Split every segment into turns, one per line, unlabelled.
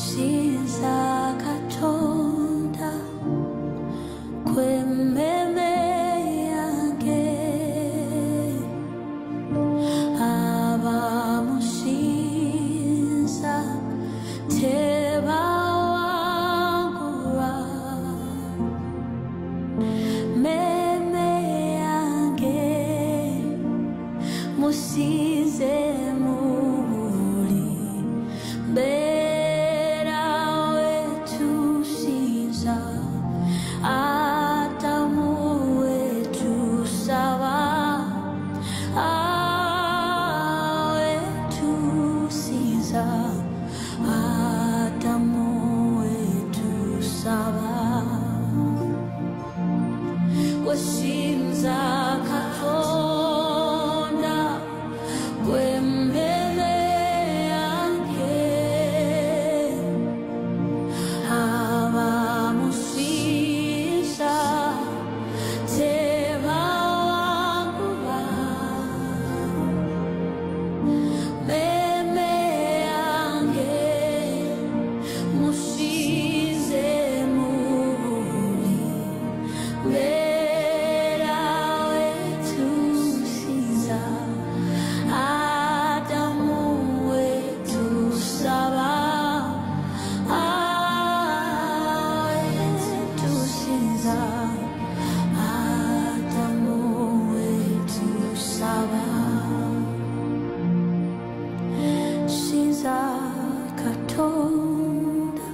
Sinza katonda kwememe yange abamusinza tebawangulwa meme yange musize muri bera wetu Sinza Adamu wetu sawa wetu Sinza Adamu wetu sawa kwa Sinza katonda kwembele yange abamusinza tebawangulwa meme yange musize muri bera wetu Sinza Adamu wetu sawa wetu Sinza Adamu wetu sawa Sinza katonda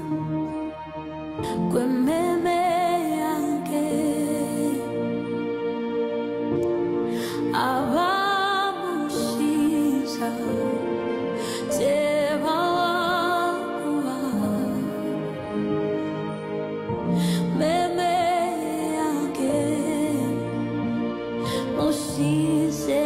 kwememe yange abamusinza tebawangulwa meme yange musize